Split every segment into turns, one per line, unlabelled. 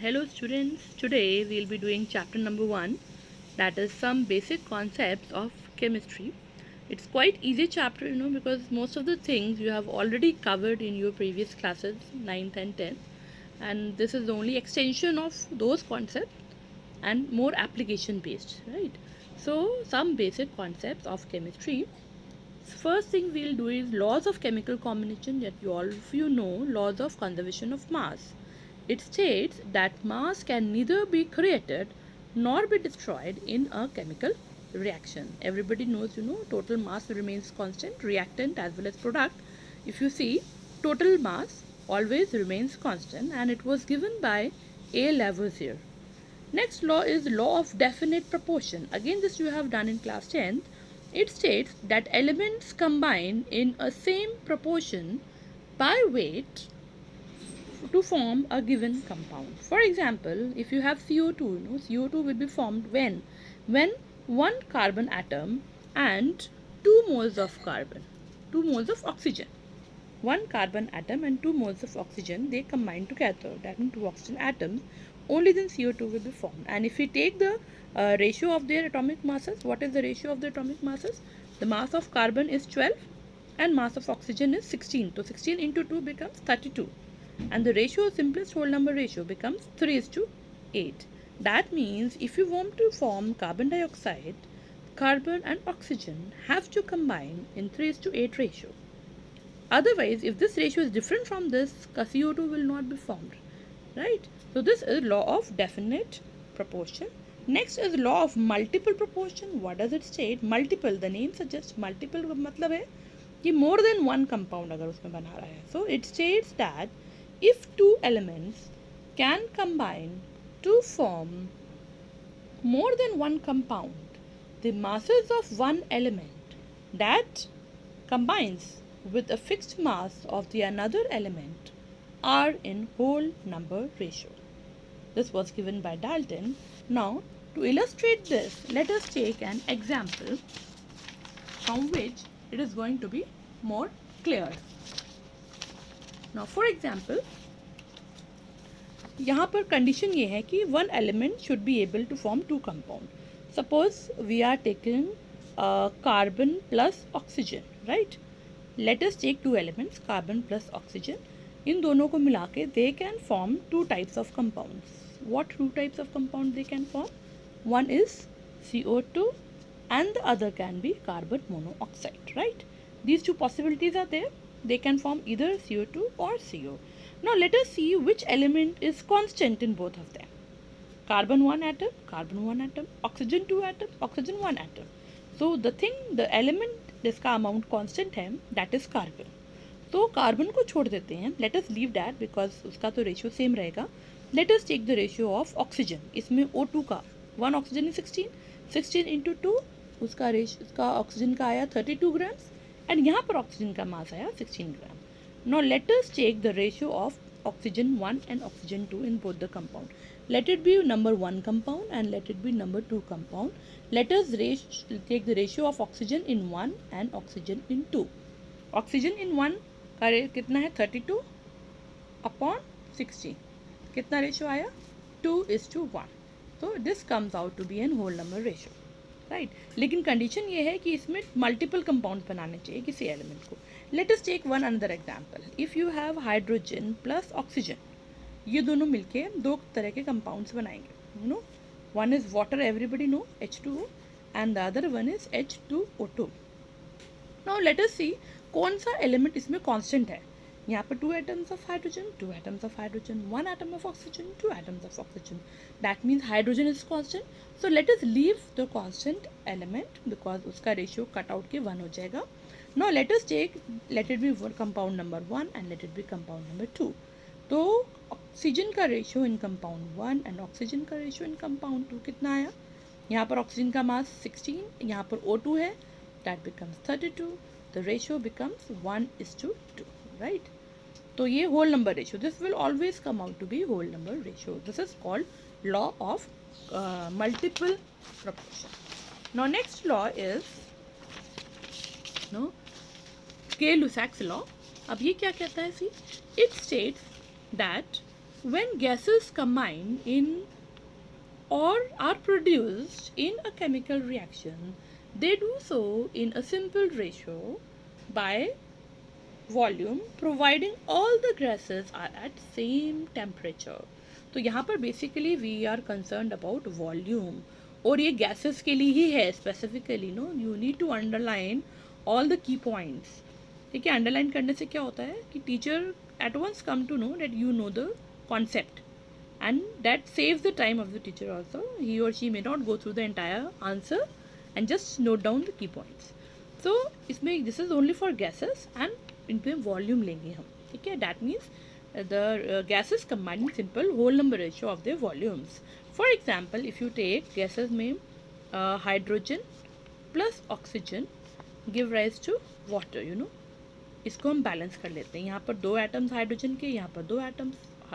Hello students, today we'll be doing chapter number 1, that is some basic concepts of chemistry. It's quite easy chapter, because most of the things you have already covered in your previous classes 9th and 10th, and this is the only extension of those concepts and more application based, right? So some basic concepts of chemistry. First thing we'll do is laws of chemical combination, that you all of you know laws of conservation of mass. It states that mass can neither be created nor be destroyed in a chemical reaction. Everybody knows, total mass remains constant, reactant as well as product. If you see, total mass always remains constant, and it was given by A. Lavoisier. Next law is law of definite proportion. Again, this you have done in class 10th. It states that elements combine in a same proportion by weight to form a given compound. For example, if you have CO2, CO2 will be formed when one carbon atom and 2 moles of carbon, 2 moles of oxygen. One carbon atom and 2 moles of oxygen, they combine together, that means 2 oxygen atoms, only then CO2 will be formed. And if we take the ratio of their atomic masses, what is the ratio of the atomic masses? The mass of carbon is 12 and mass of oxygen is 16. So 16 into 2 becomes 32. And the ratio, simplest whole number ratio, becomes 3:8. That means if you want to form carbon dioxide, carbon and oxygen have to combine in 3:8 ratio. Otherwise, if this ratio is different from this, CO2 will not be formed, right? So this is law of definite proportion. Next is law of multiple proportion. What does it state? Multiple, the name suggests multiple का मतलब है कि more than one compound अगर उसमें बना रहा है. So it states that if two elements can combine to form more than one compound, the masses of one element that combines with a fixed mass of the another element are in whole number ratio. This was given by Dalton. Now, to illustrate this, let us take an example from which it is going to be more clear. Now, for example, यहाँ पर condition ये है कि one element should be able to form two compound. Suppose we are taking carbon plus oxygen, right? Let us take two elements, carbon plus oxygen. इन दोनों को मिला के they can form two types of compounds. What two types of compounds they can form? One is CO2 and the other can be carbon monoxide, right? These two possibilities are there. They can form either CO2 or CO. Now let us see which element is constant in both of them. Carbon 1 atom, oxygen 2 atom, oxygen 1 atom. So the element जिसका amount constant है that is carbon. तो carbon को छोड़ देते हैं, let us leave that because उसका तो ratio same रहेगा. Let us take the ratio of oxygen. इसमें O2 का 1 ऑक्सीजन is 16 इंटू 2 उसका ऑक्सीजन का आया 32 ग्राम्स एंड यहाँ पर ऑक्सीजन का मास आया 16 gram. Now let us take the ratio of oxygen 1 and oxygen 2 in both the compound. Let it be number 1 compound and let it be number 2 compound. Let us take the ratio of oxygen in 1 and oxygen in 2. Oxygen in 1 का कितना है 32 upon 16. कितना ratio आया 2:1. So this comes out to be an whole number ratio, right? लेकिन condition ये है कि इसमें मल्टीपल कंपाउंड बनाने चाहिए किसी एलिमेंट को. Let us take one another example. If you have hydrogen plus oxygen, ये दोनों मिलके दो तरह के कंपाउंड्स बनाएंगे. One is water, everybody know, H2O, and the other one is H2O2. Now let us see कौन सा एलिमेंट इसमें कांस्टेंट है. यहाँ पर 2 atoms of hydrogen, 2 atoms of hydrogen, 1 atom of oxygen, 2 atoms of oxygen. That means hydrogen is constant. So let us leave the constant element because उसका ratio cut out के 1 हो जाएगा. Now let it be compound number 1 and let it be compound number 2. तो oxygen का ratio in compound 1 and oxygen का ratio in compound 2 कितना आया. यहाँ पर ऑक्सीजन का मास 16, यहाँ पर O2 है, that becomes 32. The ratio becomes 1:2, right? तो ये whole number ratio, this will always come out to be whole number ratio. This is called law of multiple proportion. Now next law is Gay-Lussac's law. अब ये क्या कहता है? See it states that when gases combine in or are produced in a chemical reaction, they do so in a simple ratio by volume, providing all the gases are at same temperature. तो यहाँ पर basically we are concerned about volume, और ये gases के लिए ही है specifically. No, you need to underline all the key points. ठीक है, अंडरलाइन करने से क्या होता है कि teacher at once come to know that you know the concept, and that saves the time of the teacher also. He or she may not go through the entire answer and just note down the key points. So इसमें this is only for gases and इनपे volume लेंगे हम. ठीक है, that means the gases combine in simple whole number ratio of their volumes. For example, if you take gases में hydrogen plus oxygen give rise to water, you know, इसको हम balance कर लेते हैं. यहाँ पर 2 एटम्स हाइड्रोजन के, यहाँ पर 2 एटम्स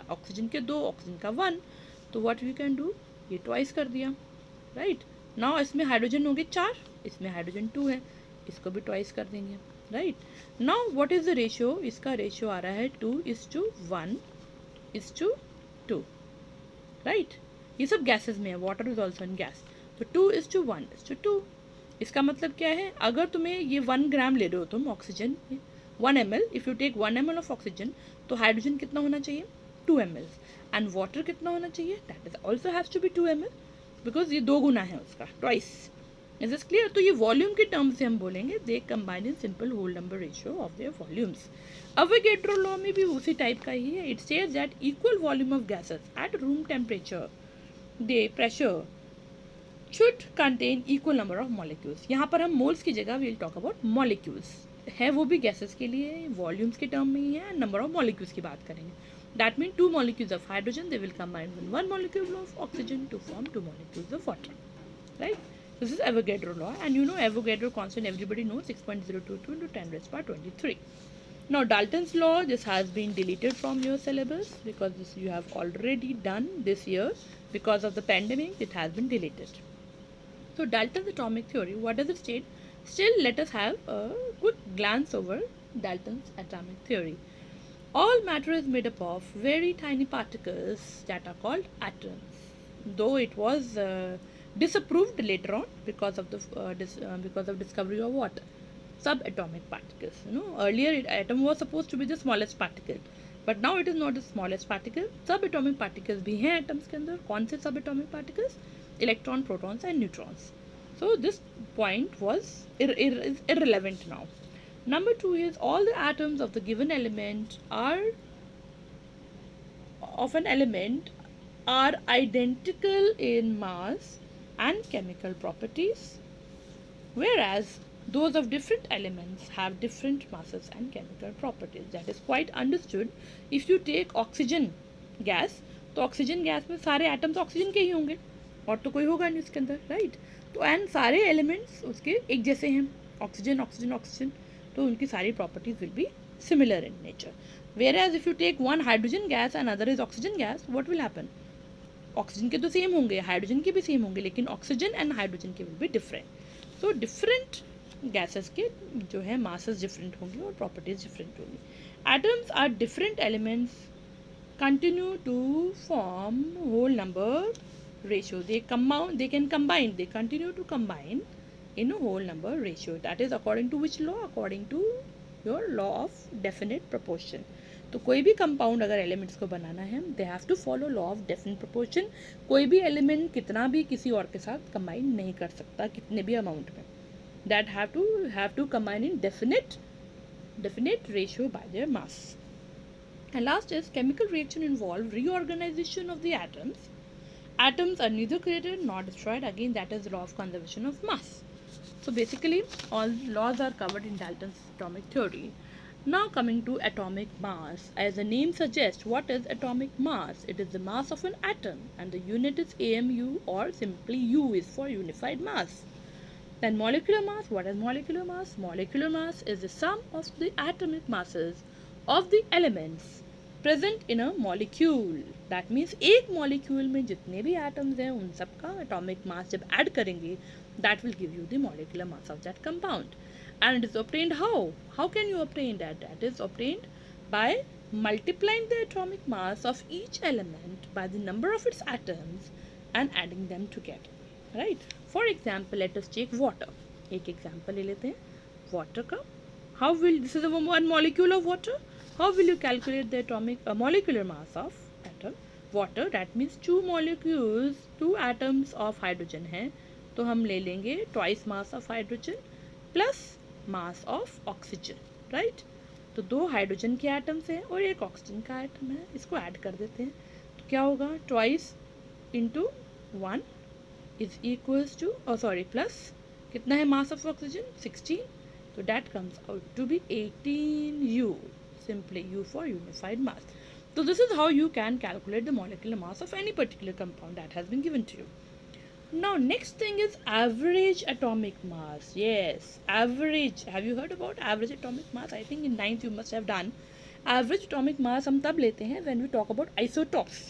ऑक्सीजन के, 2 ऑक्सीजन का 1. तो व्हाट वी कैन डू, ये ट्वाइस कर दिया. राइट नाउ इसमें हाइड्रोजन होंगे 4, इसमें हाइड्रोजन 2 है, इसको भी ट्वाइस कर देंगे. Right now what is the ratio, इसका रेशियो आ रहा है 2:1:2. राइट, ये सब गैसेस में है, water is also in gas. तो 2:1:2. इसका मतलब क्या है, अगर तुम्हें ये 1 ग्राम ले रहे हो तुम oxygen, 1 ml, if you take 1 ml of oxygen, तो हाइड्रोजन कितना होना चाहिए, 2 ml. एंड वाटर कितना होना चाहिए, that is also has to be 2 ml, because ये 2 गुना है उसका, ट्वाइस. Is this clear. तो ये वॉल्यूम के टर्म से हम बोलेंगे they combine in simple whole number ratio of their volumes. Avogadro law में भी उसी टाइप का ही है. It says that equal volume of gases at room temperature they pressure should contain equal number of molecules. यहाँ पर हम moles की जगह we'll talk about molecules. है वो भी गैसेस के लिए, वॉल्यूम्स के टर्म में ही है, नंबर ऑफ मॉलिक्यूल्स की बात करेंगे. That mean 2 molecules of hydrogen they will combine with 1 molecule of oxygen to form 2 molecules of water. Right? This is Avogadro law, and you know Avogadro constant everybody knows, 6.022 into 10 raised by 23. Now Dalton's law, this has been deleted from your syllabus because this you have already done this year. Because of the pandemic it has been deleted. So Dalton's atomic theory, what does it state? Still, let us have a quick glance over Dalton's atomic theory. All matter is made up of very tiny particles that are called atoms. Though it was disapproved later on because of the discovery of what? Subatomic particles. You know, earlier atom was supposed to be the smallest particle, but now it is not the smallest particle. Subatomic particles भी हैं atoms के अंदर. कौन से subatomic particles? Electron, protons and neutrons. So this point was irrelevant now. Number 2 is all the atoms of the given element are identical in mass and chemical properties, whereas those of different elements have different masses and chemical properties. That is quite understood. If you take oxygen gas, तो oxygen gas में सारे atoms oxygen के ही होंगे और तो कोई होगा नहीं उसके अंदर. राइट, तो एंड सारे एलिमेंट्स उसके एक जैसे हैं, ऑक्सीजन ऑक्सीजन ऑक्सीजन, तो उनकी सारी properties will be similar in nature. Whereas if you take 1 hydrogen gas and other is oxygen gas, what will happen, oxygen के तो सेम होंगे, हाइड्रोजन के भी सेम होंगे, लेकिन ऑक्सीजन एंड हाइड्रोजन के will be different. So different gases के जो है मासेस डिफरेंट होंगे और प्रॉपर्टीज डिफरेंट होंगी. Atoms are different elements continue to form whole number ratio. They continue to combine in a whole number ratio. That is according to which law? According to your law of definite proportion. तो कोई भी compound अगर elements को बनाना है, they have to follow law of definite proportion. कोई भी element कितना भी किसी और के साथ कंबाइन नहीं कर सकता कितने भी अमाउंट में. That have to combine in definite ratio by their mass. And last is chemical reaction involve reorganisation of the atoms. Atoms are neither created nor destroyed. Again, that is the law of conservation of mass. So basically, all laws are covered in Dalton's atomic theory. Now coming to atomic mass. As the name suggests, what is atomic mass? It is the mass of an atom, and the unit is AMU, or simply U is for unified mass. Then molecular mass. What is molecular mass? Molecular mass is the sum of the atomic masses of the elements present in a molecule. That means एक molecule में जितने भी atoms हैं उन सब का atomic mass जब add करेंगे, that will give you the molecular mass of that compound. And it is obtained how can you obtain that? That is obtained by multiplying the atomic mass of each element by the number of its atoms and adding them together, right? For example, let us take water. एक example ले लेते हैं water का. How will, this is a one molecule of water, how will you calculate the atomic molecular mass of atom water? That means two molecules, two atoms of hydrogen है, तो हम ले लेंगे twice mass of hydrogen plus mass of oxygen, right? तो दो hydrogen के atoms हैं और एक ऑक्सीजन का एटम है, इसको ऐड कर देते हैं तो क्या होगा, twice into one is equals to sorry plus कितना है मास ऑफ ऑक्सीजन 16, तो that comes out to be 18 U, simply U for unified mass. So this is how you can calculate the molecular mass of any particular compound that has been given to you. Now next thing is average atomic mass. Yes, average. Have you heard about average atomic mass? I think in 9th you must have done. Average atomic mass हम तब लेते हैं when we talk about isotopes,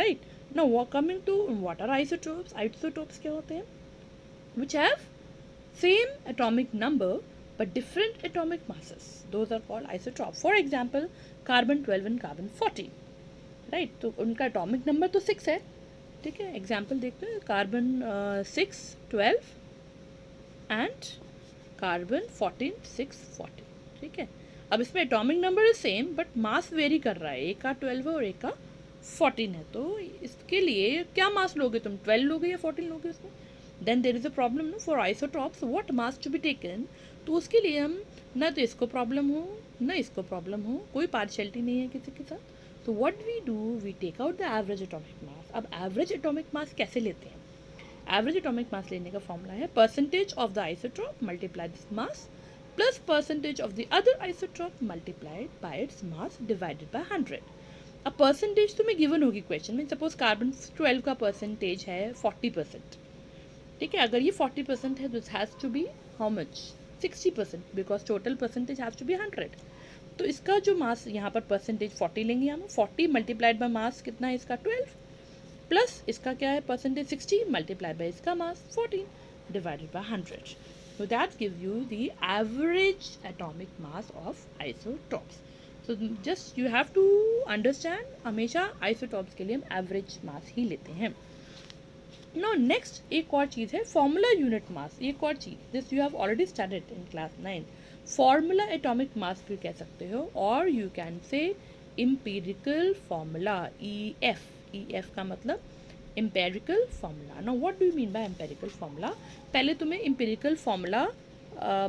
right? Now coming to what are isotopes? Isotopes क्या होते हैं? Which have same atomic number but different atomic masses. Those are called isotopes. For example, carbon 12 and carbon 14, right? तो उनका atomic number तो 6 है, ठीक है. Example देखते हैं, कार्बन 6 12 एंड कार्बन 14 6 14, ठीक है. अब इसमें atomic number is same but mass vary कर रहा है, एक का 12 है और एक का 14 है, तो इसके लिए क्या मास लोगे तुम, 12 लोगे या 14 लोगे उसमें? Then there is a problem no for isotopes what mass to be taken. तो उसके लिए हम ना तो इसको प्रॉब्लम हो ना इसको प्रॉब्लम हो, कोई पार्शियलिटी नहीं है किसी के साथ. तो what we do, we take out the average atomic mass. अब एवरेज एटॉमिक मास कैसे लेते हैं? एवरेज एटॉमिक मास लेने का फॉर्मूला है percentage of the isotope multiply this mass plus percentage of the other isotope multiplied by its mass divided by 100. अब percentage तुम्हें given होगी क्वेश्चन में. सपोज कार्बन 12 का परसेंटेज है 40%, ठीक है. अगर ये 40% है, this has to be how much, 60%, because total percentage has to be 100. तो इसका जो मास यहाँ पर परसेंटेज 40 लेंगे हम, 40 मल्टीप्लाइड बाय मास कितना है इसका 12 प्लस इसका क्या है परसेंटेज 60 मल्टीप्लाइड बाय इसका मास 14 divided by 100. So that gives you the average atomic mass of isotopes. So just you have to understand, हमेशा isotopes के लिए हम average mass ही लेते हैं. Now next एक और चीज़ है formula unit mass. एक और चीज़, this you have already studied in class 9. Formula atomic mass भी कह सकते हो, और you can say empirical formula, EF. EF का मतलब empirical formula. Now what do you mean by empirical formula? पहले तुम्हें empirical formula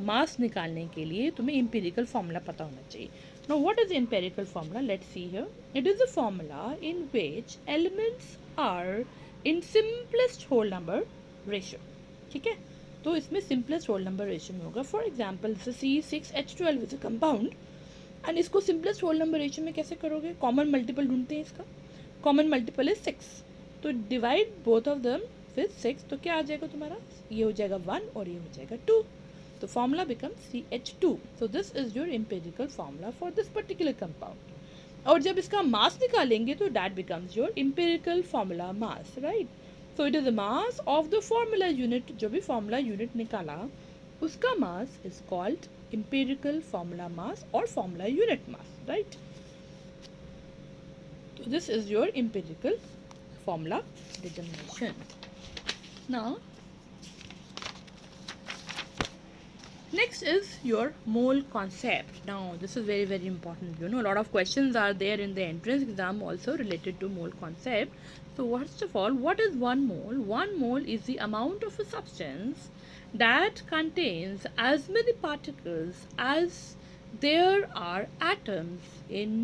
मास निकालने के लिए तुम्हें empirical formula पता होना चाहिए. Now what is the empirical formula? Let's see here. It is a formula in which elements are in simplest whole number ratio. ठीक है, तो इसमें simplest whole number ratio में होगा. For example, C6H12 is a compound, and इसको simplest whole number ratio में कैसे करोगे? Common multiple ढूंढते हैं इसका. Common multiple is 6. तो divide both of them with 6, तो क्या आ जाएगा तुम्हारा, ये हो जाएगा 1 और ये हो जाएगा 2. तो formula becomes CH2. So this is your empirical formula for this particular compound. और जब इसका मास निकालेंगे तो that becomes your empirical formula mass, right. So it is the mass of the formula unit. जो भी फॉर्मूला यूनिट निकाला उसका mass is called empirical formula mass और फॉर्मूला यूनिट मास, राइट. तो this is your empirical formula determination. Now next is your mole concept. Now this is very very important. You know, a lot of questions are there in the entrance exam also related to mole concept. So first of all, what is 1 mole? 1 mole is the amount of a substance that contains as many particles as there are atoms in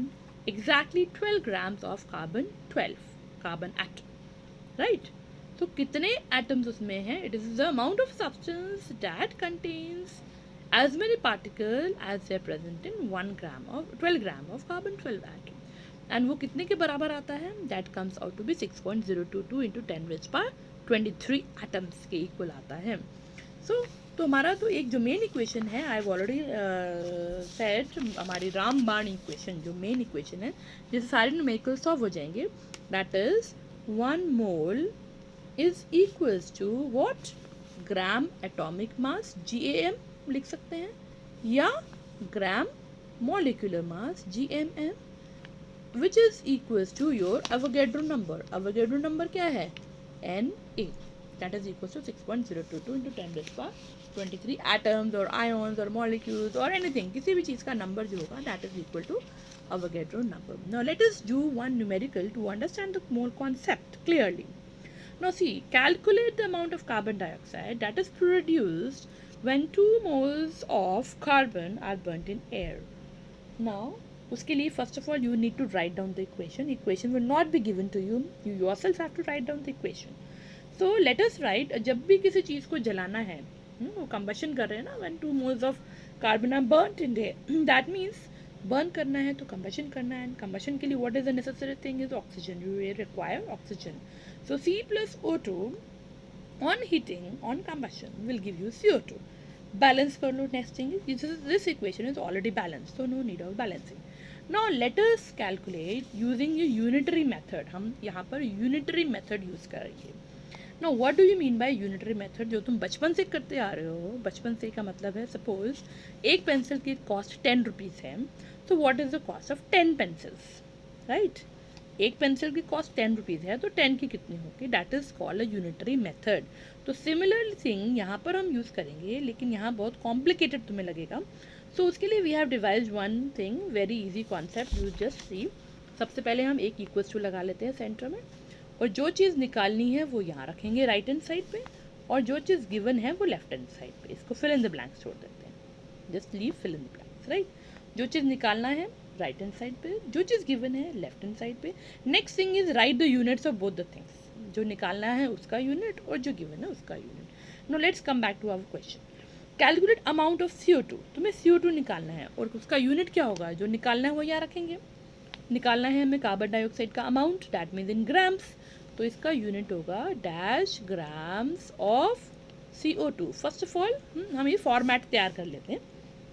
exactly 12 grams of carbon 12 carbon atom, right. तो कितने atoms उसमें हैं? It is the amount of substance that contains as many particle as they present in 1 gram of 12 gram of carbon 12 atom. And वो कितने के बराबर आता है? That comes out to be 6.022 into 10⁻23 atoms के इक्वल आता है. सो तो हमारा तो एक जो मेन इक्वेशन है, आई हैव ऑलरेडी सेट, हमारी रामबाण इक्वेशन जो मेन इक्वेशन है जिससे सारे न्यूमेरिकल सॉल्व हो जाएंगे, that is 1 mole is equals to what, gram atomic mass GAM लिख सकते हैं, या gram molecular mass GMM, which is equals to your Avogadro number. Avogadro number क्या है? Na. That is equals to 6.022 into 10 raised to power 23 atoms or ions or molecules or anything. किसी भी चीज़ का नंबर जो होगा that is equal to Avogadro number. Now let us do one numerical to understand the mole concept clearly. Now see, calculate the amount of carbon dioxide that is produced when 2 moles of carbon are burnt in air. Now उसके लिए first of all you need to write down the equation. Equation will not be given to you. You yourself have to write down the equation. So let us write, जब भी किसी चीज़ को जलाना है, वो combustion कर रहे हैं ना, when 2 moles of carbon are burnt in there, that means burn करना है तो combustion करना है. Combustion के लिए what is the necessary thing is oxygen. You will require oxygen. So C plus O2 on heating, on combustion will give you CO2. Balance कर लो. Next thing is this equation is already balanced, so no need of balancing. Now let us calculate using a unitary method. हम यहाँ पर unitary method use करेंगे. Now what do you mean by unitary method? जो तुम बचपन से करते आ रहे हो, बचपन से का मतलब है सपोज एक पेंसिल की कॉस्ट 10 रुपीज़ है, तो what is the cost of 10 pencils, right? एक पेंसिल की कॉस्ट 10 रुपीज़ है तो 10 की कितनी होगी? That is called a unitary method. तो सिमिलर थिंग यहाँ पर हम यूज़ करेंगे, लेकिन यहाँ बहुत कॉम्प्लिकेटेड तुम्हें लगेगा. सो उसके लिए we have devise one thing, very easy concept. You just see. सबसे पहले हम एक इक्वल्स टू लगा लेते हैं सेंटर में, और जो चीज़ निकालनी है वो यहाँ रखेंगे राइट हैंड साइड पे, और जो चीज़ गिवन है वो लेफ्ट हैंड साइड पे. इसको फिल इन द ब्लैंक्स छोड़ देते हैं. Just leave fill in the blanks, right? जो चीज़ निकालना है राइट हैंड साइड पे, जो चीज़ गिवन है लेफ्ट हैंड साइड पे. Next thing is write the units of both the things. जो निकालना है उसका यूनिट और जो गिवन है उसका unit. No let's come back to our question. Calculate amount of CO2. तुम्हें CO2 निकालना है और उसका यूनिट क्या होगा? जो निकालना है वो यहाँ रखेंगे. निकालना है हमें कार्बन डाइऑक्साइड का amount, that means in grams, तो इसका यूनिट होगा dash grams of CO2. First of all हम ये फॉर्मेट तैयार कर लेते हैं,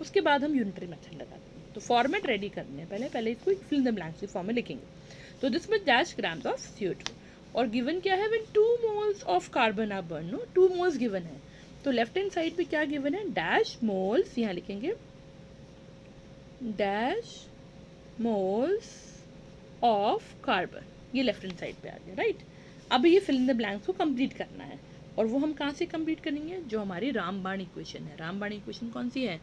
उसके बाद हम यूनिटरी मेथड लगाते हैं. तो फॉर्मेट रेडी करने हैं पहले इसको फिल इन द ब्लैंक्स के फॉर्म में लिखेंगे. तो दिस में डैश ग्राम्स ऑफ CO2 और गिवन क्या है? When 2 moles of carbon are burn. No 2 moles given है, तो लेफ्ट हैंड साइड पे क्या गिवन है? Dash moles. यहाँ लिखेंगे डैश मोल्स ऑफ कार्बन. ये लेफ्ट हैंड साइड पे आ गया, राइट? अब ये फिल इन द ब्लैंक्स को कंप्लीट करना है, और वो हम कहाँ से कंप्लीट करेंगे? जो हमारी रामबाण इक्वेशन है. रामबाण इक्वेशन कौन सी है?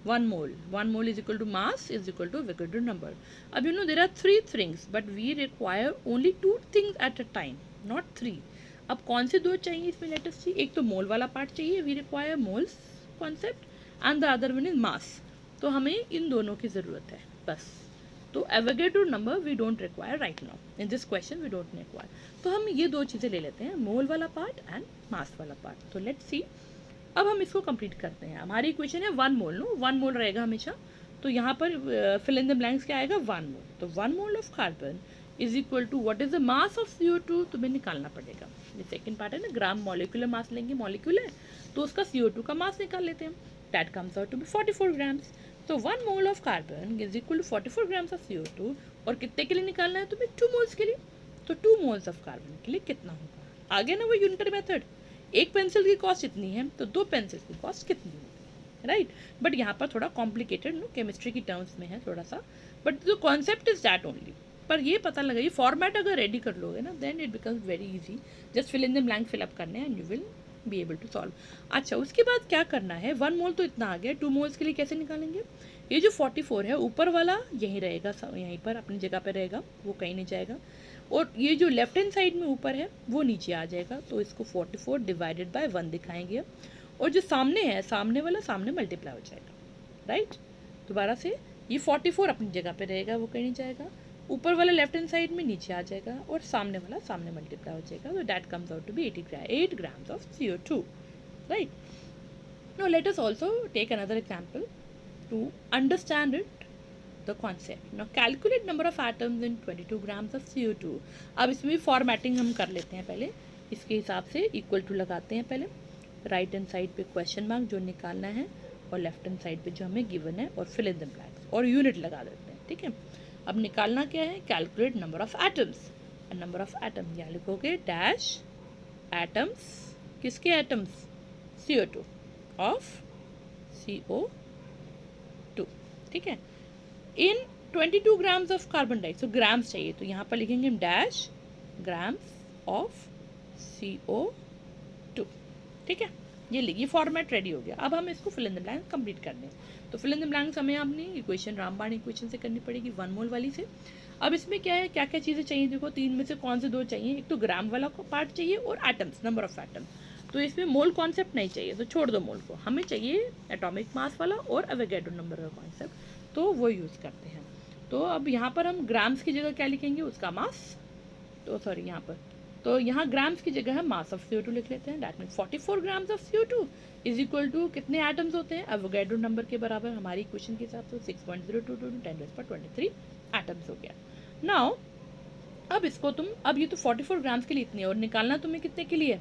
1 mole. 1 mole is equal to mass is equal to Avogadro number. अब you know there are 3 things but we require only 2 things at a time, not 3. अब कौन से 2 चाहिए इसमें? Let us see. एक तो मोल वाला पार्ट चाहिए, we require moles concept, and the other one is mass. तो हमें इन दोनों की ज़रूरत है बस. तो Avogadro number we don't require right now in this question, we don't require. तो हम ये 2 चीज़ें ले लेते हैं, मोल वाला पार्ट एंड मास वाला पार्ट. तो लेट्स सी. अब हम इसको कंप्लीट करते हैं. हमारी इक्वेशन है 1 मोल. नो 1 मोल रहेगा हमेशा, तो यहाँ पर फिल इन द ब्लैंक्स क्या आएगा? 1 मोल. तो 1 mole of carbon is equal to what is the mass of CO2. तुम्हें निकालना पड़ेगा. ये सेकेंड पार्ट है ना, ग्राम मॉलिक्यूलर मास लेंगे. मॉलिक्यूल है तो उसका CO2 का मास निकाल लेते हैं. That comes out to be 44 grams. तो 1 mole of carbon is equal to 44 grams of CO2. और कितने के लिए निकालना है तुम्हें? 2 मोल्स के लिए. तो 2 मोल्स ऑफ कार्बन के लिए कितना होगा? आगे ना वो यूनिटरी मेथड. एक पेंसिल की कॉस्ट इतनी है तो 2 पेंसिल की कॉस्ट कितनी होगी, राइट? बट यहाँ पर थोड़ा कॉम्प्लिकेटेड नो केमिस्ट्री की टर्म्स में है थोड़ा सा, but the concept is that only. पर ये पता लगा, ये फॉर्मेट अगर रेडी कर लोगे ना, then it becomes very easy. Just fill in the blank fill up करने and you will be able to solve. अच्छा, उसके बाद क्या करना है? 1 मोल तो इतना आ गया. 2 मोल्स के लिए कैसे निकालेंगे? ये जो 44 है ऊपर वाला यहीं रहेगा, यहीं पर अपनी जगह पर रहेगा, वो कहीं नहीं जाएगा. और ये जो लेफ्ट हैंड साइड में ऊपर है वो नीचे आ जाएगा. तो इसको 44 डिवाइडेड बाय 1 दिखाएंगे. और जो सामने है, सामने वाला सामने मल्टीप्लाई हो जाएगा, राइट? दोबारा से ये 44 अपनी जगह पे रहेगा, वो कहीं नहीं जाएगा. ऊपर वाला लेफ्ट हैंड साइड में नीचे आ जाएगा, और सामने वाला सामने मल्टीप्लाई हो जाएगा. तो that comes out to be 8 grams of CO2, right? Now let us also take another example to understand it the concept. Now calculate number of atoms in 22 grams of CO2. अब इसमें भी formatting हम कर लेते हैं पहले. इसके हिसाब से इक्वल टू लगाते हैं पहले. राइट हैंड साइड पे क्वेश्चन मार्क जो निकालना है, और लेफ्ट हैंड साइड पे जो हमें गिवन है, और फिल इन द ब्लैंक्स और यूनिट लगा देते हैं. ठीक है, अब निकालना क्या है? Calculate number of atoms. Number of atom यहाँ लिखोगे डैश एटम्स. किसके एटम्स? CO2 of CO2. ठीक है, इन 22 ग्राम्स ऑफ कार्बन डाइऑक्साइड, तो ग्राम्स चाहिए, तो यहाँ पर लिखेंगे हम डैश ग्राम्स ऑफ CO2। ठीक है, ये फॉर्मेट रेडी हो गया। अब हम इसको fill in the blank complete कर दें। तो फिल इन द ब्लैंक्स हमें अपनी इक्वेशन रामबाण इक्वेशन से करनी पड़ेगी 1 मोल वाली से। अब इसमें क्या है, क्या क्या चीज़ें चाहिए, देखो तीन में से कौन से दो चाहिए, एक तो ग्राम वाला पार्ट चाहिए और एटम्स, नंबर ऑफ एटम। तो इसमें मोल कॉन्सेप्ट नहीं चाहिए, तो छोड़ दो मोल को, हमें चाहिए एटॉमिक मास वाला और एवोगैड्रो नंबर का कॉन्सेप्ट, तो वो यूज़ करते हैं। तो अब यहाँ पर हम ग्राम्स की जगह क्या लिखेंगे, उसका मास, तो सॉरी यहाँ पर, तो यहाँ ग्राम्स की जगह हम मास ऑफ CO2 लिख लेते हैं। That mean 44 grams of CO2 is equal to कितने एटम्स होते हैं, एवोगैड्रो नंबर के बराबर हमारी इक्वेशन के हिसाब से 6.022 10⁻23 एटम्स हो गया। नाउ अब इसको तुम, अब ये तो 44 ग्राम्स के लिए इतने, और निकालना तुम्हें कितने के लिए,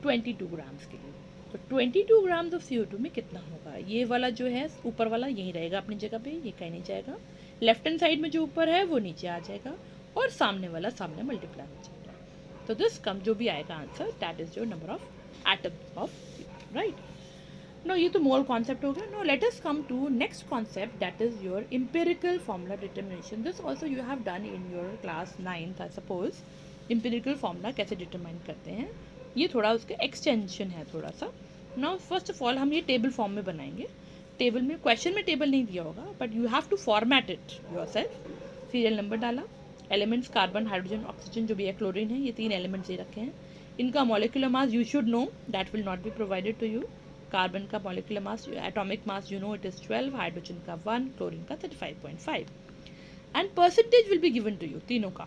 22 ग्राम्स के लिए। तो 22 ग्राम्स ऑफ CO2 में कितना होगा, ये वाला जो है ऊपर वाला यहीं रहेगा अपनी जगह पे, ये कहीं नहीं जाएगा, लेफ्ट हैंड साइड में जो ऊपर है वो नीचे आ जाएगा, और सामने वाला सामने मल्टीप्लाई हो जाएगा। तो दिस कम जो भी आएगा answer, that is your number of atoms of CO2, right. No ये तो मोल कॉन्सेप्ट हो गया। No let us come to next concept, that is your empirical formula determination. This also you have done in your class 9th I suppose. Empirical formula कैसे determine करते हैं, ये थोड़ा उसका एक्सटेंशन है थोड़ा सा। नाउ फर्स्ट ऑफ ऑल हम ये टेबल फॉर्म में बनाएंगे। टेबल में, क्वेश्चन में टेबल नहीं दिया होगा, but you have to format it yourself. Serial number डाला, एलिमेंट्स कार्बन हाइड्रोजन ऑक्सीजन जो भी है, क्लोरीन है, ये तीन एलिमेंट्स ये रखे हैं। इनका molecular mass you should know, that will not be provided to you. Carbon का molecular mass, atomic mass you know it is 12, hydrogen का 1, क्लोरीन का 35.5, and percentage will be given to you. तीनों का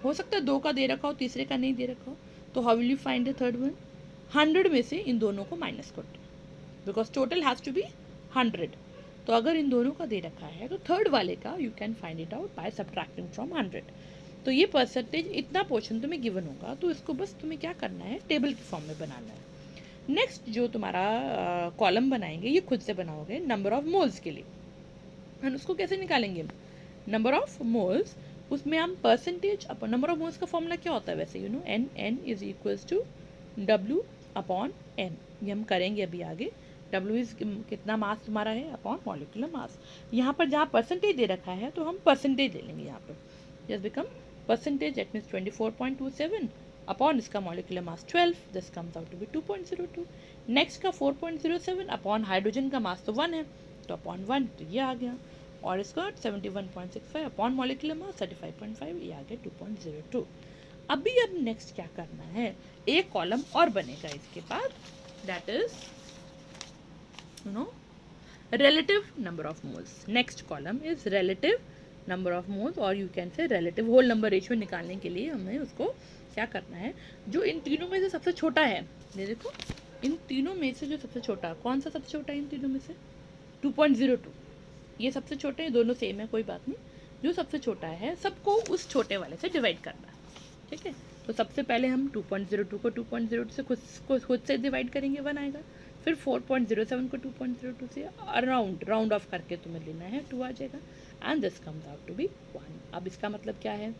हो सकता है, दो का दे रखा हो, तीसरे का नहीं दे रखा हो, तो how will you find the third one, 100 में से इन दोनों को माइनस कर दो, because total has to be 100। तो अगर इन दोनों का दे रखा है तो थर्ड वाले का you can find it out by subtracting from 100। तो ये परसेंटेज, इतना पोर्शन तुम्हें गिवन होगा, तो इसको बस तुम्हें क्या करना है, टेबल की फॉर्म में बनाना है। नेक्स्ट जो तुम्हारा कॉलम बनाएंगे, ये खुद से बनाओगे नंबर ऑफ मोल्स के लिए, एंड उसको कैसे निकालेंगे, नंबर ऑफ मोल्स, उसमें हम परसेंटेज अपन, नंबर ऑफ मोल्स का फॉर्मूला क्या होता है वैसे, you know, n is equals to W upon m। ये हम करेंगे अभी आगे। W इज कितना मास तुम्हारा है अपॉन मॉलिक्यूलर मास। यहाँ पर जहाँ परसेंटेज दे रखा है तो हम परसेंटेज ले लेंगे यहाँ पर, just become percentage, that means 24.27 upon इसका molecular mass 12, this comes out to be 2.02। Next का 4.07 अपॉन हाइड्रोजन का मास तो 1 है, तो अपॉन 1, तो ये आ गया, और इसका 71.65 अपॉन मॉलिक्यूलर मास 35.5, ये आ गया 2.02। अभी अब नेक्स्ट क्या करना है, एक कॉलम और बनेगा इसके बाद, that is you know relative number of moles. Next column is relative number of moles, और you can say relative whole number ratio निकालने के लिए हमें उसको क्या करना है, जो इन तीनों में से सबसे छोटा है, ये देखो, इन तीनों में से जो सबसे छोटा, कौन सा सबसे छोटा है इन तीनों में से, 2.02, ये सबसे छोटे हैं, दोनों सेम है, कोई बात नहीं, जो सबसे छोटा है सबको उस छोटे वाले से डिवाइड करना है, ठीक है। तो सबसे पहले हम 2.02 को 2.02 से खुद से डिवाइड करेंगे, 1 आएगा, फिर 4.07 को 2.02 से राउंड ऑफ करके तुम्हें लेना है, 2 आ जाएगा, and this comes out to be 1। अब इसका मतलब क्या है,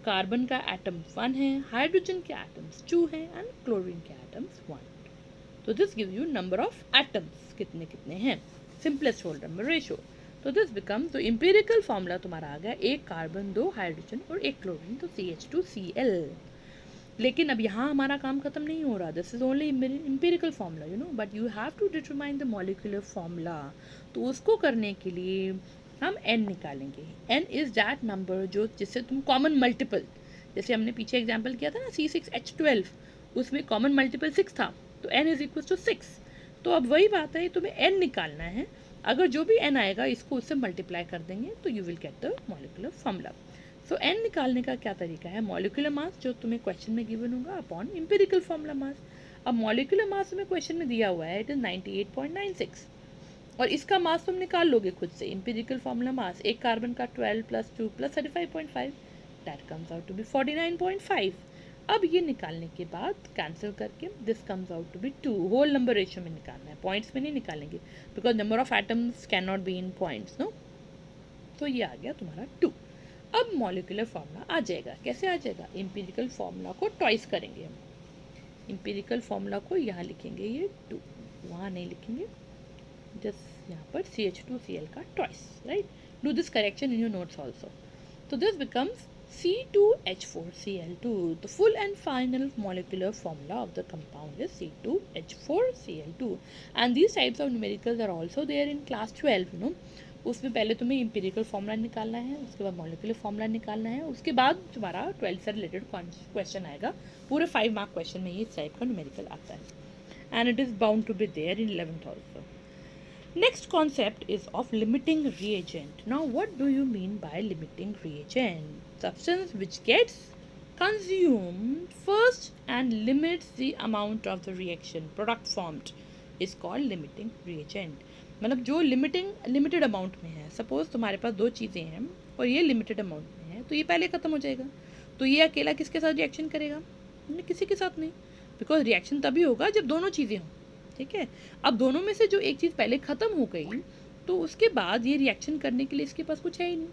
कार्बन का एटम 1 है, हाइड्रोजन के एटम्स 2 हैं, एंड क्लोरीन के एटम्स 1। तो this give you number of atoms कितने कितने हैं, सिंपलेस्ट होल नंबर रेशियो। तो दिस बिकम, तो एम्पिरिकल फॉर्मूला तुम्हारा आ गया, एक कार्बन, 2 हाइड्रोजन और 1 क्लोरीन, तो CH2Cl। लेकिन अब यहाँ हमारा काम खत्म नहीं हो रहा, this is only empirical formula, you know, but you have to determine the molecular formula. तो उसको करने के लिए हम n निकालेंगे। n इज दैट नंबर जो जिससे तुम कॉमन मल्टीपल, जैसे हमने पीछे एग्जाम्पल किया था ना C6H12, उसमें कॉमन मल्टीपल 6 था, तो n इज इक्वल टू 6। तो अब वही बात है, तुम्हें n निकालना है, अगर जो भी n आएगा इसको उससे मल्टीप्लाई कर देंगे तो you will get the molecular formula. So n निकालने का क्या तरीका है, मॉलिक्यूलर मास जो तुम्हें क्वेश्चन में गिवन होगा अपॉन एम्पिरिकल फॉर्मूला मास। अब मॉलिक्यूलर मास तुम्हें क्वेश्चन में दिया हुआ है, इट इज 98.96, और इसका मास तुम निकाल लोगे खुद से, एम्पिरिकल फॉर्मूला मास, एक कार्बन का 12 + 2 + 35.5, that comes out to be 49.5। अब ये निकालने के बाद कैंसिल करके this comes out to be 2, whole number ratio में निकालना है, पॉइंट्स में नहीं निकालेंगे, because number of atoms can not be in points, no. तो ये आ गया तुम्हारा 2। अब मॉलिक्यूलर फॉर्मूला आ जाएगा, कैसे आ जाएगा, एम्पिरिकल फॉर्मूला को ट्वाइस करेंगे हम, एम्पिरिकल फॉर्मूला को यहाँ लिखेंगे, ये 2 वहाँ नहीं लिखेंगे, जस्ट यहाँ पर CH2Cl का twice, right. Do this correction in your notes also. So this becomes C2H4Cl2. The full and final molecular formula of the compound is C2H4Cl2. And these types of numericals are also there in class 12, you know. उसमें पहले तुम्हें empirical formula निकालना है, उसके बाद molecular formula निकालना है, उसके बाद तुम्हारा 12 से रिलेटेड क्वेश्चन आएगा. पूरे 5 मार्क क्वेश्चन में ये इस टाइप का न्यूमेरिकल आता है. And it is bound to be there in 11th also. Next concept is of limiting reagent. Now what do you mean by limiting reagent? Substance which gets consumed first and limits the amount of the reaction product formed is called limiting reagent. मतलब जो limited amount में है. Suppose तुम्हारे पास दो चीज़ें हैं और ये लिमिटेड अमाउंट में है, तो ये पहले ख़त्म हो जाएगा. तो ये अकेला किसके साथ रिएक्शन करेगा? किसी के साथ नहीं, बिकॉज रिएक्शन तभी होगा जब दोनों चीज़ें हों. ठीक है. अब दोनों में से जो एक चीज़ पहले ख़त्म हो गई तो उसके बाद ये रिएक्शन करने के लिए इसके पास कुछ है ही नहीं,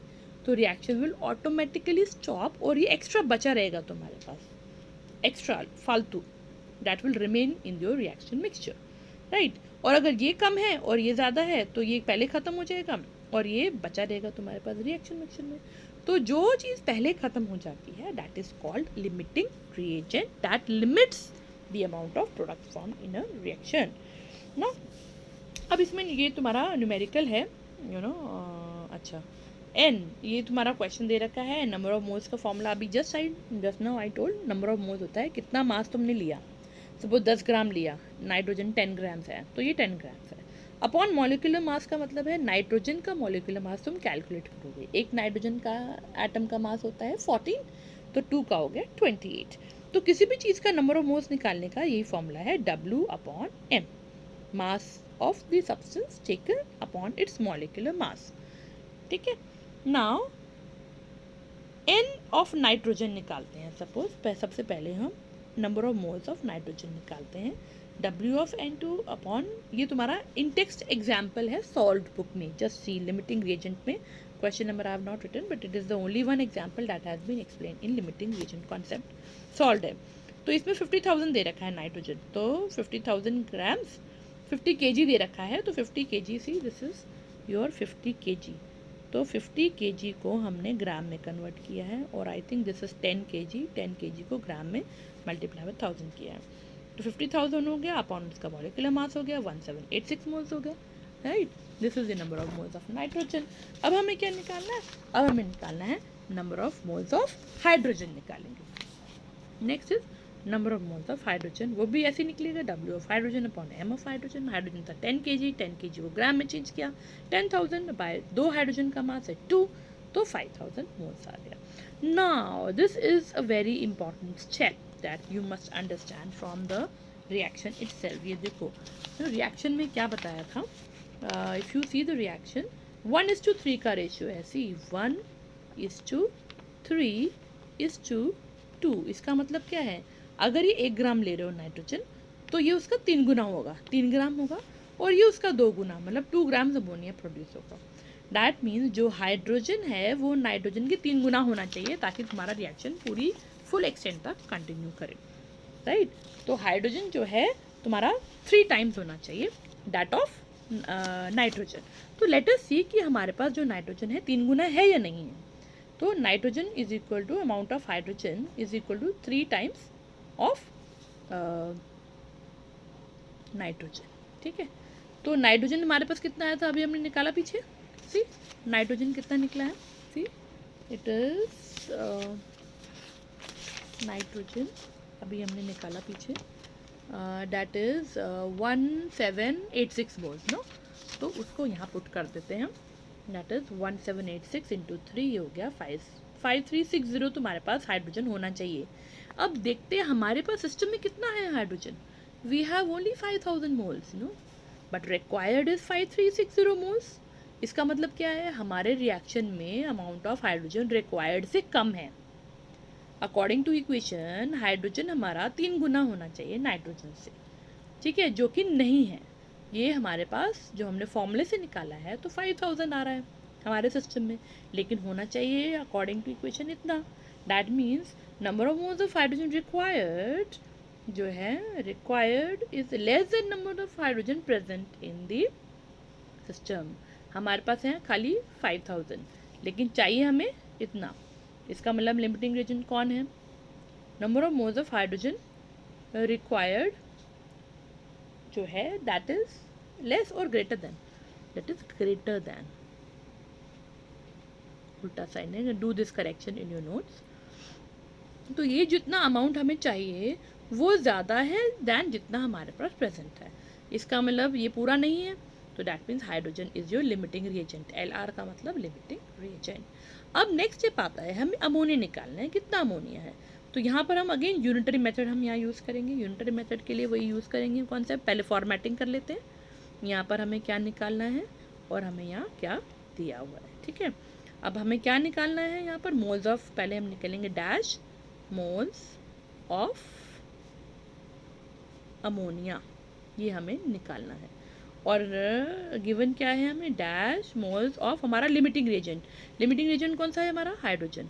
तो रिएक्शन विल ऑटोमेटिकली स्टॉप और ये एक्स्ट्रा बचा रहेगा तुम्हारे पास, एक्स्ट्रा फालतू, that will remain in your reaction mixture, right. और अगर ये कम है और ये ज़्यादा है तो ये पहले ख़त्म हो जाएगा और ये बचा रहेगा तुम्हारे पास रिएक्शन मिक्सचर में. तो जो चीज़ पहले ख़त्म हो जाती है that is called limiting reagent, that limits the amount of product formed in a reaction. Now अब इसमें ये तुम्हारा न्यूमेरिकल है, यू नो. अच्छा, n ये तुम्हारा क्वेश्चन दे रखा है. नंबर ऑफ मोल्स का फॉर्मूला अभी just now I told. Number of moles होता है कितना मास तुमने लिया. सपोज 10 ग्राम लिया, नाइट्रोजन 10 ग्राम्स है तो ये 10 ग्राम्स है. अपॉन मॉलिक्यूलर मास का मतलब है नाइट्रोजन का मॉलिक्यूलर मास तुम कैलकुलेट करोगे. एक नाइट्रोजन का एटम का मास होता है 14, तो 2 का हो गया 28. तो किसी भी चीज़ का नंबर ऑफ मोल्स निकालने का यही फॉर्मूला है W/m, mass of the substance taken upon its molecular mass. ठीक है. नाउ n ऑफ नाइट्रोजन निकालते हैं. सपोज सबसे पहले हम number of moles of nitrogen निकालते हैं. W/N2 अपॉन, ये तुम्हारा इन टेक्स्ट एग्जाम्पल है सॉल्व बुक में. जस्ट सी लिमिटिंग रिएजेंट में question number I have not written but it is the only one example that has been explain in limiting reagent concept. Solve है. तो इसमें 50,000 दे रखा है nitrogen, तो 50,000 grams 50 kg दे रखा है, तो 50 kg see this is your 50 kg. तो 50 kg को हमने ग्राम में कन्वर्ट किया है और I think this is 10 kg को ग्राम में मल्टीप्लाई बाय 1000 किया है. तो 50,000 हो गया अपॉन उसका मॉलिक्यूलर मास हो गया 1786 मोल्स हो गया, right. This is the number of moles of nitrogen. अब हमें क्या निकालना है? अब हमें निकालना है number of moles of hydrogen निकालेंगे. Next is number of moles of hydrogen. वो भी ऐसे निकलेगा W of hydrogen upon M of hydrogen. Hydrogen था 10 kg को ग्राम में चेंज किया. 10,000 बाय 2 हाइड्रोजन का मास है 2, तो 5,000 मोल्स आ गया. Now this is a very important step that you must understand from the reaction itself. ये देखो तो रिएक्शन में क्या बताया था. If you see the reaction 1:3 का रेशियो है. सी 1:3:2. इसका मतलब क्या है? अगर ये 1 ग्राम ले रहे हो नाइट्रोजन तो ये उसका 3 गुना होगा, 3 ग्राम होगा, और ये उसका 2 गुना मतलब 2 ग्राम्स अमोनिया प्रोड्यूस होगा. दैट मीन्स जो हाइड्रोजन है वो नाइट्रोजन के 3 गुना होना चाहिए ताकि तुम्हारा रिएक्शन पूरी फुल एक्सटेंट तक कंटिन्यू करे, राइट. तो हाइड्रोजन जो है तुम्हारा 3 टाइम्स होना चाहिए दैट ऑफ नाइट्रोजन. तो लेट अस सी कि हमारे पास जो नाइट्रोजन है 3 गुना है या नहीं है. तो nitrogen is equal to amount of hydrogen is equal to 3 times of nitrogen. ठीक है. तो नाइट्रोजन हमारे पास कितना आया था अभी हमने निकाला पीछे. सी नाइट्रोजन कितना निकला है. सी इट इज नाइट्रोजन अभी हमने निकाला पीछे दैट इज़ 1786 मोल्स नो. तो उसको यहाँ पुट कर देते हैं. दैट इज़ 1786 इंटू 3 हो गया 5360 तुम्हारे पास हाइड्रोजन होना चाहिए. अब देखते हैं हमारे पास सिस्टम में कितना है hydrogen. We have only 5000 moles no but required is 5360 moles. इसका मतलब क्या है? हमारे रिएक्शन में अमाउंट ऑफ हाइड्रोजन रिक्वायर्ड से कम है. अकॉर्डिंग टू इक्वेशन हाइड्रोजन हमारा 3 गुना होना चाहिए नाइट्रोजन से, ठीक है, जो कि नहीं है. ये हमारे पास जो हमने फॉर्मूले से निकाला है तो 5000 आ रहा है हमारे सिस्टम में, लेकिन होना चाहिए अकॉर्डिंग टू इक्वेशन इतना. That means number of moles of hydrogen required जो है required is less than number of hydrogen present in the system. हमारे पास है खाली 5000, लेकिन चाहिए हमें इतना। इसका मतलब लिमिटिंग रीजन कौन है? Number of moles of hydrogen required जो है दैट इज लेस और greater than, that is greater than, उल्टा साइन है, do this correction in your notes. तो ये जितना अमाउंट हमें चाहिए वो ज़्यादा है दैन जितना हमारे पास प्रेजेंट है। इसका मतलब ये पूरा नहीं है, तो that means hydrogen is your limiting reagent. LR का मतलब लिमिटिंग रिएजेंट। अब नेक्स्ट स्टेप आता है, हमें अमोनिया निकालना है, कितना अमोनिया है। तो यहाँ पर हम अगेन यूनिटरी मेथड हम यहाँ यूज़ करेंगे। यूनिटरी मेथड के लिए वही यूज़ करेंगे कॉन्सेप्ट। पहले फॉर्मेटिंग कर लेते हैं। यहाँ पर हमें क्या निकालना है और हमें यहाँ क्या दिया हुआ है, ठीक है। अब हमें क्या निकालना है यहाँ पर, मोल्स ऑफ, पहले हम निकालेंगे डैश मोल्स ऑफ अमोनिया, ये हमें निकालना है। और गिवन क्या है हमें, डैश मोल्स ऑफ हमारा लिमिटिंग रिएजेंट। लिमिटिंग रिएजेंट कौन सा है हमारा, हाइड्रोजन,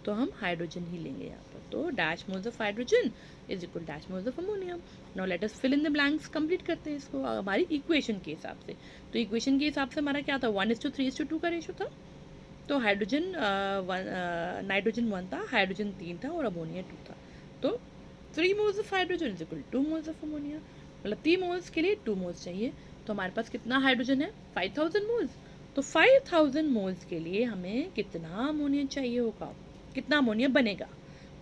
तो हम हाइड्रोजन ही लेंगे यहाँ पर। तो dash moles of hydrogen is equal dash moles of ammonia. Now let us fill in the blanks, complete करते हैं इसको हमारी इक्वेशन के हिसाब से। तो इक्वेशन के हिसाब से हमारा क्या था, 1:3:2 का रेशो था। तो हाइड्रोजन नाइट्रोजन 1 था, हाइड्रोजन 3 था और अमोनिया 2 था। तो 3 moles of hydrogen is equal 2 moles of ammonia, मतलब 3 मोल्स के लिए 2 मोल्स चाहिए। तो हमारे पास कितना हाइड्रोजन है, 5000 मोल्स। तो 5000 मोल्स के लिए हमें कितना अमोनिया चाहिए होगा, कितना अमोनिया बनेगा।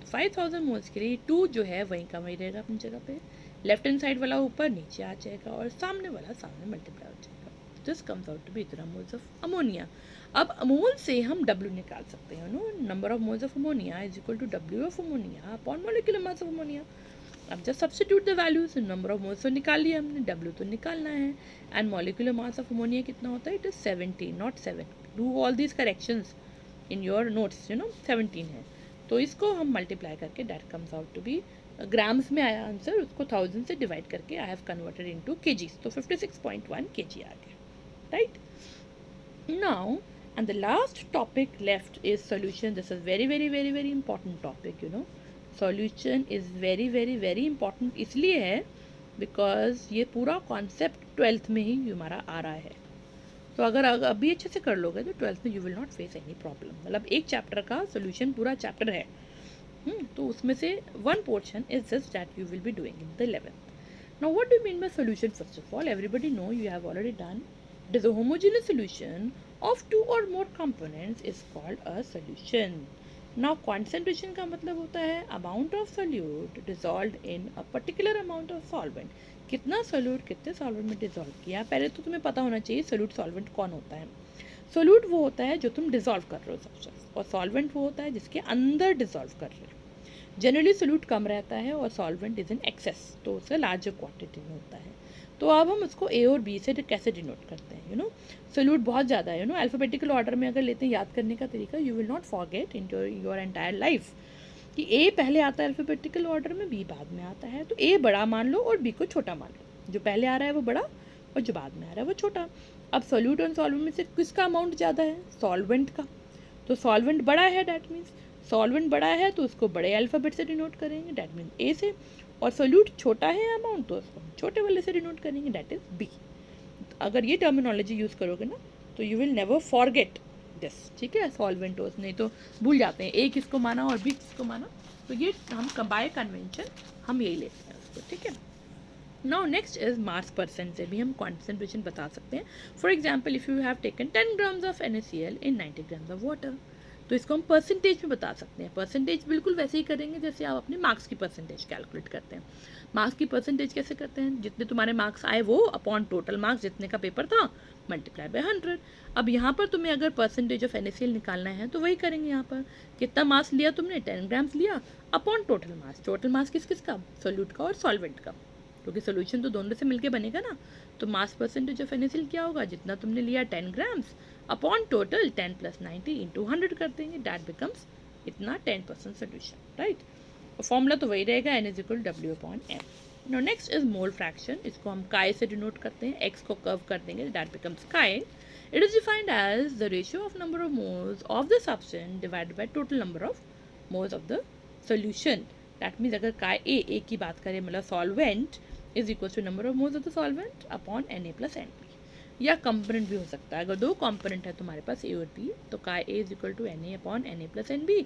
तो 5000 मोल्स के लिए 2 जो है वहीं का वहीं रहेगा अपनी जगह पे, लेफ्ट हैंड साइड वाला ऊपर नीचे आ जाएगा और सामने वाला सामने मल्टीप्लाई हो जाएगा। This comes out to be इतना मोल्स ऑफ अमोनिया। अब मोल से हम W निकाल सकते हैं, no, number of moles of ammonia is equal to W of ammonia upon molecular mass of ammonia. अब just substitute the values, number of moles तो निकाल लिया हमने, W तो निकालना है, and molecular mass of ammonia कितना होता है, it is 17 not 7। Do all these corrections in your notes, 17 है। तो इसको हम मल्टीप्लाई करके that comes out to be grams में आया आंसर, उसको 1000 से डिवाइड करके I have converted into kgs, तो 56.1 kg आ गया, right. Now and the last topic left is solution. This is very important topic, solution is very important इसलिए है because ये पूरा concept 12th में ही हमारा आ रहा है। तो अगर अभी अच्छे से कर लोगे तो 12th में you will not face any problem। मतलब एक चैप्टर का solution पूरा चैप्टर है, तो उसमें से one portion is just that you will be doing in the 11th. Now what do you mean by solution? First of all, everybody know, you have already done, it is a homogeneous solution of 2 or more components is called a solution. Now concentration का मतलब होता है amount of solute dissolved in a particular amount of solvent। कितना solute कितने solvent में dissolve किया। पहले तो तुम्हें पता होना चाहिए solute solvent कौन होता है। solute वो होता है जो तुम dissolve कर रहे हो सबसे, और solvent वो होता है जिसके अंदर dissolve कर रहे हो। जनरली solute कम रहता है और solvent is in excess, तो उसका larger quantity में होता है। तो अब हम उसको A और B से कैसे डिनोट करते हैं, सोल्यूट बहुत ज़्यादा है, अल्फ़ाबेटिकल ऑर्डर में अगर लेते हैं, याद करने का तरीका, you will not forget in your entire life कि A पहले आता है अल्फ़ाबेटिकल ऑर्डर में, B बाद में आता है। तो A बड़ा मान लो और B को छोटा मान लो, जो पहले आ रहा है वो बड़ा और जो बाद में आ रहा है वो छोटा। अब सोल्यूट और सॉल्वेंट में से किसका अमाउंट ज़्यादा है, सॉल्वेंट का। तो सॉल्वेंट बड़ा है, डैट मीन्स सॉल्वेंट बड़ा है तो उसको बड़े अल्फ़ाबेट से डिनोट करेंगे, डैट मीन्स A से। और सोल्यूट छोटा है अमाउंट तो उसको छोटे वाले से डिनोट करेंगे, डैट इज B। अगर ये टर्मिनोलॉजी यूज़ करोगे ना तो you will never forget this, ठीक है। सॉल्वेंटोस नहीं तो भूल जाते हैं A किसको माना और B किसको माना, तो ये हम बाय कन्वेंशन हम यही लेते हैं उसको, ठीक है। Now next is mass percent से भी हम कॉन्सेंट्रेशन बता सकते हैं। For example if you have taken 10 grams of NaCl in 90 grams of water, तो इसको हम परसेंटेज में बता सकते हैं। परसेंटेज बिल्कुल वैसे ही करेंगे जैसे आप अपने मार्क्स की परसेंटेज कैलकुलेट करते हैं। मार्क्स की परसेंटेज कैसे करते हैं, जितने तुम्हारे मार्क्स आए वो अपॉन टोटल मार्क्स जितने का पेपर था मल्टीप्लाई बाय 100। अब यहाँ पर तुम्हें अगर परसेंटेज ऑफ NaCl निकालना है तो वही करेंगे। यहाँ पर कितना मास लिया तुमने, 10 grams लिया upon total mass. Total mass किस किस का, सोल्यूट का और सॉल्वेंट का, क्योंकि सोल्यूशन तो दोनों से मिलके बनेगा ना। तो मास परसेंटेज ऑफ NaCl क्या होगा, जितना तुमने लिया 10 grams अपॉन टोटल 10 + 90 × 100 कर देंगे, दैट बिकम्स इतना 10% सोल्यूशन, राइट। फॉर्मूला तो वही रहेगा, N = W/M। No next is mole fraction, इसको हम काय से डिनोट करते हैं, x को कर्व कर देंगे, that becomes chi. It is defined as the ratio of number of moles of the substance divided by total number of moles of the solution. That means अगर काय ए की बात करें, मतलब solvent is equal to number of moles of the solvent upon Na + Nb। या component भी हो सकता है। अगर दो कंपोनेंट है तुम्हारे पास ए और बी, तो chi A is equal to N A upon N A plus N B,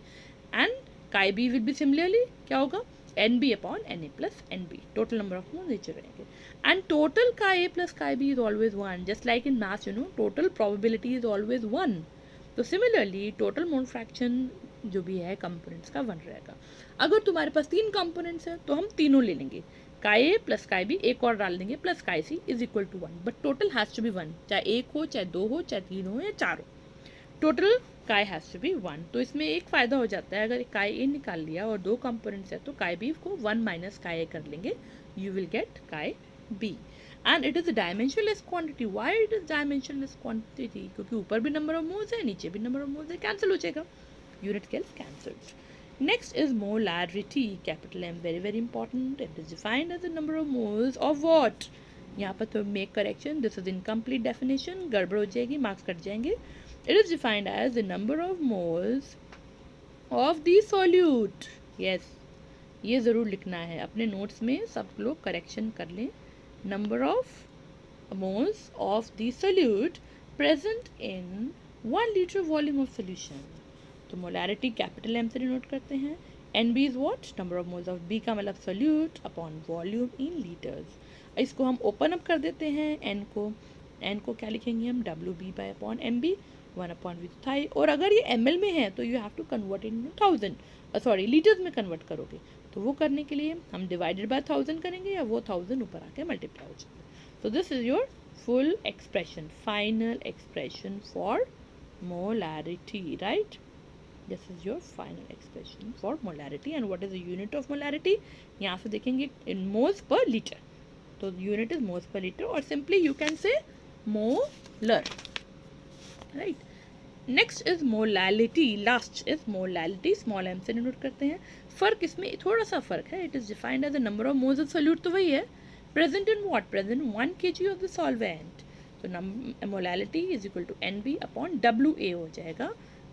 and chi B will be similarly क्या होगा, N B upon N A plus N B, total number of moles नीचे रहेंगे। And total chi A plus chi B is always one, just like in mass total probability is always one. तो similarly total mole fraction जो भी है components का one रहेगा। अगर तुम्हारे पास तीन कंपोनेंट्स हैं तो हम तीनों ले लेंगे, काय ए प्लस काय बी, एक और डाल देंगे, plus chi C is equal to one, but total has to be one, चाहे एक हो, चाहे दो हो, चाहे तीन हो या चार हो, टोटल काय हैज़ टू बी वन। तो इसमें एक फ़ायदा हो जाता है, अगर काय ए निकाल लिया और दो कंपोनेंट्स है तो काय बी को वन माइनस काय ए कर लेंगे, you will get chi B. And it is dimensionless quantity. Why it is dimensionless quantity? क्योंकि ऊपर भी नंबर ऑफ मोल्स है, नीचे भी नंबर ऑफ मोल्स है, कैंसिल हो जाएगा, unit gets cancelled. Next is molarity, capital M, very very important. It is defined as the number of moles of what? यहाँ पर तो make correction, this is incomplete definition, गड़बड़ हो जाएगी, marks cut जाएंगे। It is defined as the number of moles of the solute. Yes, ये ज़रूर लिखना है अपने नोट्स में, सब लोग करेक्शन कर लें। Number of moles of the solute present in 1 liter volume of solution. तो मोलारिटी कैपिटल एम से डिनोट करते हैं। N B is what, number of moles of B का मतलब solute upon volume in litres. इसको हम ओपन अप कर देते हैं, एन को क्या लिखेंगे हम, W B by upon M B, one upon V थाई। और अगर ये एम एल में है तो you have to convert in thousand, sorry litres में कन्वर्ट करोगे, तो वो करने के लिए हम डिवाइडेड बाय 1000 करेंगे या वो 1000 ऊपर आके मल्टीप्लाई हो जाएगा। तो this is your full expression, final expression for molarity, right? This is your final expression for molarity. And what is the unit of molarity? यहाँ से देखेंगे in moles per liter. तो unit is moles per liter, और simply you can say molar, right? Next is molality. Last is molality. Small m से denote करते हैं। फर्क इसमें थोड़ा सा फर्क है। It is defined as the number of moles of solute, तो वही है। Present in what? Present in 1 kg of the solvent. तो molality is equal to NB upon WA हो जाएगा।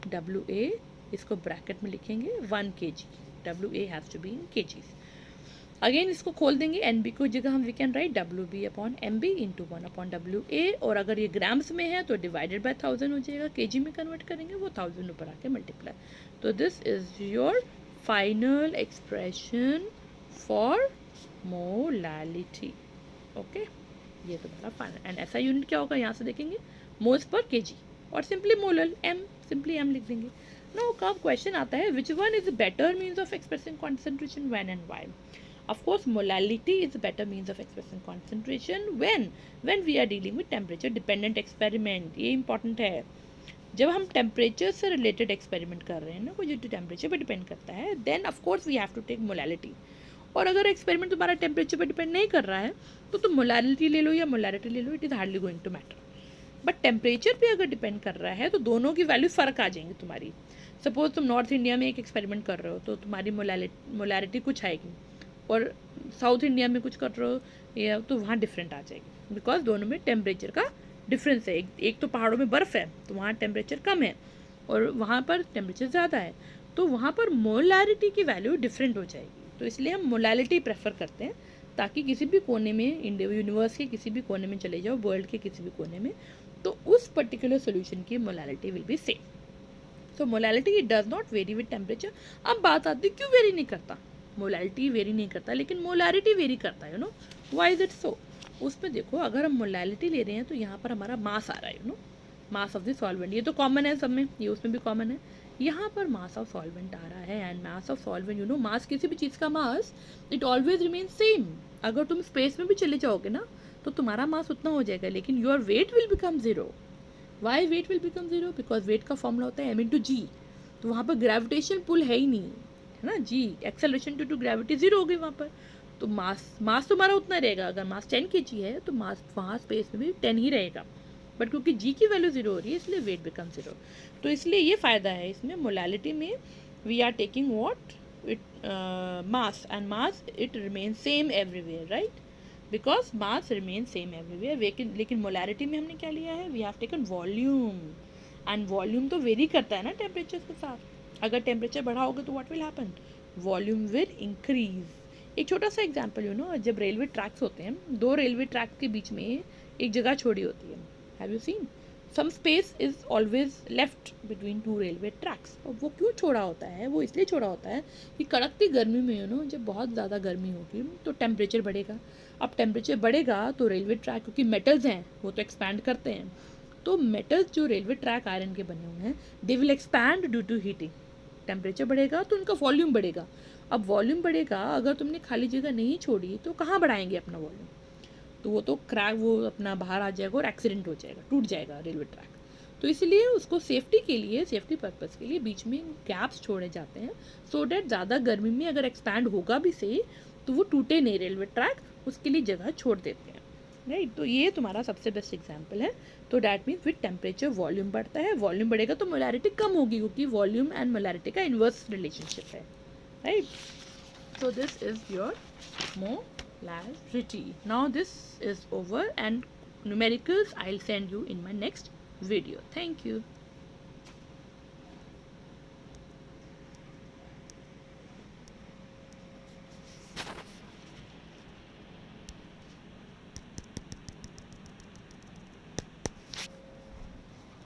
WA इसको ब्रैकेट में लिखेंगे 1 kg, WA has to be in kgs। Again इसको खोल देंगे, NB को जगह हम we can write WB upon MB into 1 upon WA, और अगर ये ग्राम्स में है तो डिवाइडेड बाय 1000 हो जाएगा, kg में कन्वर्ट करेंगे, वो 1000 ऊपर आके मल्टीप्लाई। तो this is your final expression for molality. Okay, ये तो मेरा फाइनल। एंड ऐसा यूनिट क्या होगा, यहाँ से देखेंगे मोल्स पर kg, और simply molal m, simply m लिख देंगे। Now कब क्वेश्चन आता है, which one is a better means of expressing concentration, when and why? Of course molality is a better means of expressing concentration when we are dealing with temperature dependent experiment। ये important है, जब हम temperature से related experiment कर रहे हैं ना, कोई जो टेम्परेचर पे डिपेंड करता है, then of course we have to take molality. और अगर एक्सपेरिमेंट तुम्हारा टेम्परेचर पे डिपेंड नहीं कर रहा है तो तुम मोलालिटी ले लो या मोलारिटी ले लो, it is hardly going to matter. But temperature पे अगर डिपेंड कर रहा है तो दोनों की वैल्यू फ़र्क आ जाएंगी तुम्हारी। सपोज तुम नॉर्थ इंडिया में एक एक्सपेरिमेंट कर रहे हो तो तुम्हारी मोलारिटी कुछ आएगी, और साउथ इंडिया में कुछ कर रहे हो या तो वहाँ डिफरेंट आ जाएगी, बिकॉज दोनों में टेम्परेचर का डिफरेंस है। एक तो पहाड़ों में बर्फ़ है तो वहाँ टेम्परेचर कम है, और वहाँ पर टेम्परेचर ज़्यादा है, तो वहाँ पर मोलारिटी की वैल्यू डिफरेंट हो जाएगी। तो इसलिए हम मोलालिटी प्रेफर करते हैं, ताकि किसी भी कोने में, यूनिवर्स के किसी भी कोने में चले जाओ, वर्ल्ड के किसी भी कोने में, तो उस पर्टिकुलर सोल्यूशन की molality will be same. So molality does not very with temperature. अब बात आती है क्यों वेरी नहीं करता, मोलालिटी वेरी नहीं करता लेकिन मोलारिटी वेरी करता है, you know why is it so? उसमें देखो, अगर हम मोलालिटी ले रहे हैं तो यहाँ पर हमारा मास आ रहा है, you know mass of the solvent, ये तो कॉमन है सब में, ये उसमें भी कॉमन है। यहाँ पर मास ऑफ सॉल्वेंट आ रहा है, and mass of solvent, you know mass किसी भी चीज़ का mass it always remain same. अगर तुम स्पेस में भी चले जाओगे ना तो तुम्हारा मास उतना हो जाएगा, लेकिन your weight will become zero. Why weight will become zero? Because weight का फॉर्मूला होता है m/g, तो वहाँ पर ग्रेविटेशन पुल है ही नहीं, है ना, g acceleration to gravity zero हो गई वहाँ पर। तो मास तुम्हारा उतना रहेगा। अगर मास 10 kg है तो मास वहाँ स्पेस में भी 10 ही रहेगा, बट क्योंकि g की वैल्यू ज़ीरो हो रही है इसलिए वेट बिकम ज़ीरो। तो इसलिए ये फ़ायदा है इसमें मोलालिटी में, we are taking what it mass, and mass it remain same everywhere, right, because mass remain same everywhere. लेकिन मोलारिटी में हमने क्या लिया है, we have taken volume, and volume तो वेरी करता है ना टेम्परेचर के साथ। अगर टेम्परेचर बढ़ाओगे तो what will happen, volume will increase. एक छोटा सा एग्जांपल, यू नो, जब रेलवे ट्रैक्स होते हैं, दो रेलवे ट्रैक के बीच में एक जगह छोड़ी होती है, have you seen? Some space is always left between two railway tracks. और वो क्यों छोड़ा होता है? वो इसलिए छोड़ा होता है कि कड़कती गर्मी में जब बहुत ज़्यादा गर्मी होगी तो टेम्परेचर बढ़ेगा। अब टेम्परेचर बढ़ेगा तो रेलवे ट्रैक, क्योंकि मेटल्स हैं वो तो एक्सपैंड करते हैं, तो मेटल्स जो रेलवे ट्रैक आयरन के बने हुए हैं they will expand due to heating. Temperature बढ़ेगा तो उनका वॉल्यूम बढ़ेगा। अब वॉल्यूम बढ़ेगा, अगर तुमने खाली जगह नहीं छोड़ी तो कहाँ बढ़ाएंगे अपना वॉल्यूम? तो वो तो क्रैक, वो अपना बाहर आ जाएगा और एक्सीडेंट हो जाएगा, टूट जाएगा रेलवे ट्रैक। तो इसलिए उसको सेफ्टी के लिए, सेफ्टी पर्पज़ के लिए बीच में गैप्स छोड़े जाते हैं, सो डैट ज़्यादा गर्मी में अगर एक्सपैंड होगा भी से तो वो टूटे नहीं रेलवे ट्रैक, उसके लिए जगह छोड़ देते हैं, राइट। तो ये तुम्हारा सबसे बेस्ट एग्जाम्पल है। तो that means with temperature volume बढ़ता है, वॉल्यूम बढ़ेगा तो मोलैरिटी कम होगी, क्योंकि वॉल्यूम एंड मोलैरिटी का इन्वर्स रिलेशनशिप है, right. So this is your molarity. Now this is over, and numericals I'll send you in my next video. Thank you.